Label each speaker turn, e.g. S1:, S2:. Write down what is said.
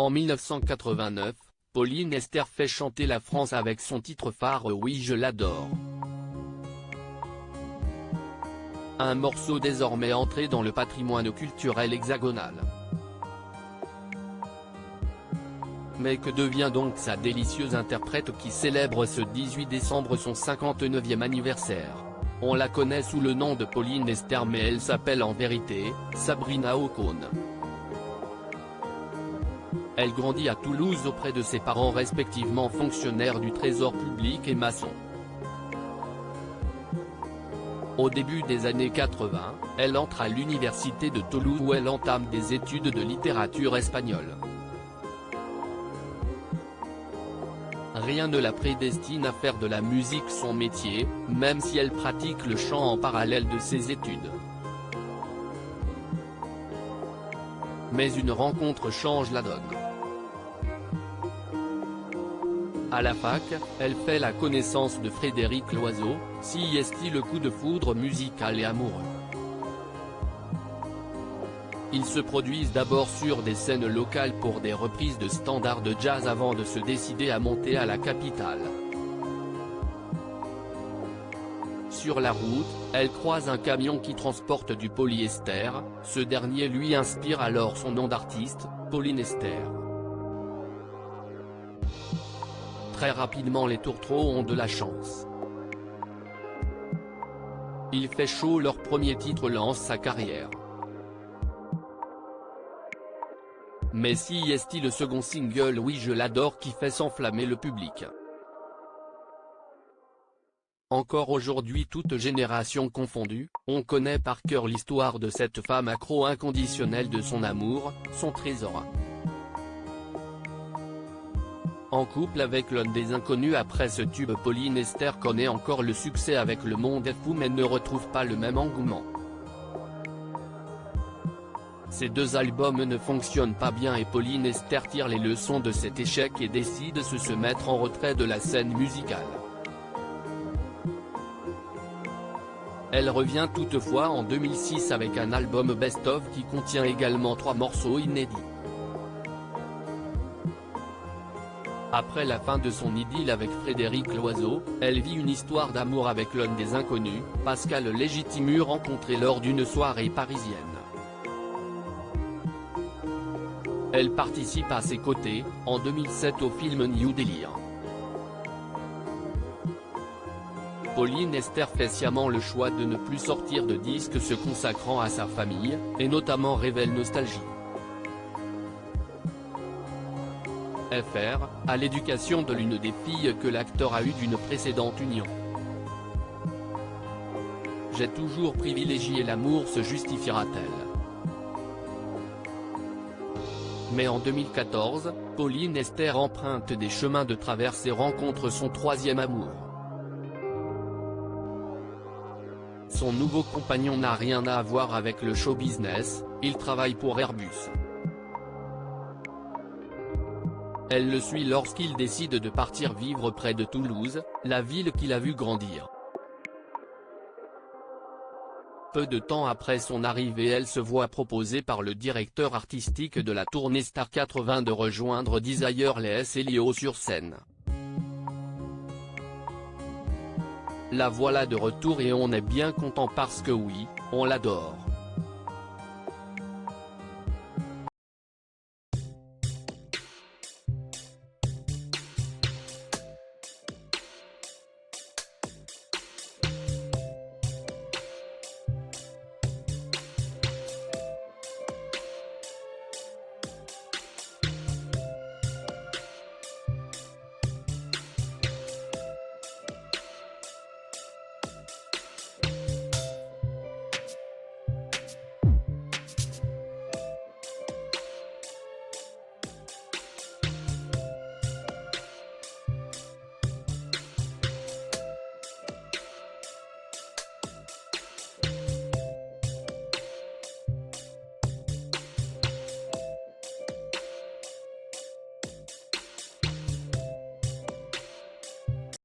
S1: En 1989, Pauline Esther fait chanter la France avec son titre phare Oui je l'adore. Un morceau désormais entré dans le patrimoine culturel hexagonal. Mais que devient donc sa délicieuse interprète qui célèbre ce 18 décembre son 59e anniversaire? On la connaît sous le nom de Pauline Esther mais elle s'appelle en vérité, Sabrina Ocon. Elle grandit à Toulouse auprès de ses parents respectivement fonctionnaires du Trésor public et maçons. Au début des années 80, elle entre à l'université de Toulouse où elle entame des études de littérature espagnole. Rien ne la prédestine à faire de la musique son métier, même si elle pratique le chant en parallèle de ses études. Mais une rencontre change la donne. À la fac, elle fait la connaissance de Frédéric Loiseau, s'y est-il le coup de foudre musical et amoureux. Ils se produisent d'abord sur des scènes locales pour des reprises de standards de jazz avant de se décider à monter à la capitale. Sur la route, elle croise un camion qui transporte du polyester, ce dernier lui inspire alors son nom d'artiste, Pauline Esther. Très rapidement les tourtereaux ont de la chance. Il fait chaud, leur premier titre lance sa carrière. Mais si est-il le second single Oui je l'adore qui fait s'enflammer le public. Encore aujourd'hui toute génération confondue, on connaît par cœur l'histoire de cette femme accro inconditionnelle de son amour, son trésor. En couple avec l'un des inconnus après ce tube, Pauline Esther connaît encore le succès avec Le Monde est fou mais ne retrouve pas le même engouement. Ces deux albums ne fonctionnent pas bien et Pauline Esther tire les leçons de cet échec et décide de se mettre en retrait de la scène musicale. Elle revient toutefois en 2006 avec un album best-of qui contient également 3 morceaux inédits. Après la fin de son idylle avec Frédéric Loiseau, elle vit une histoire d'amour avec l'un des inconnus, Pascal Légitimu rencontré lors d'une soirée parisienne. Elle participe à ses côtés, en 2007 au film New Delir. Pauline Esther fait sciemment le choix de ne plus sortir de disques se consacrant à sa famille, et notamment révèle Nostalgie. Fr, à l'éducation de l'une des filles que l'acteur a eue d'une précédente union. J'ai toujours privilégié l'amour se justifiera-t-elle. Mais en 2014, Pauline Esther emprunte des chemins de traverse et rencontre son troisième amour. Son nouveau compagnon n'a rien à voir avec le show business, il travaille pour Airbus. Elle le suit lorsqu'il décide de partir vivre près de Toulouse, la ville qu'il a vu grandir. Peu de temps après son arrivée, elle se voit proposer par le directeur artistique de la tournée Star 80 de rejoindre Desire Les Elio sur scène. La voilà de retour et on est bien content parce que oui, on l'adore.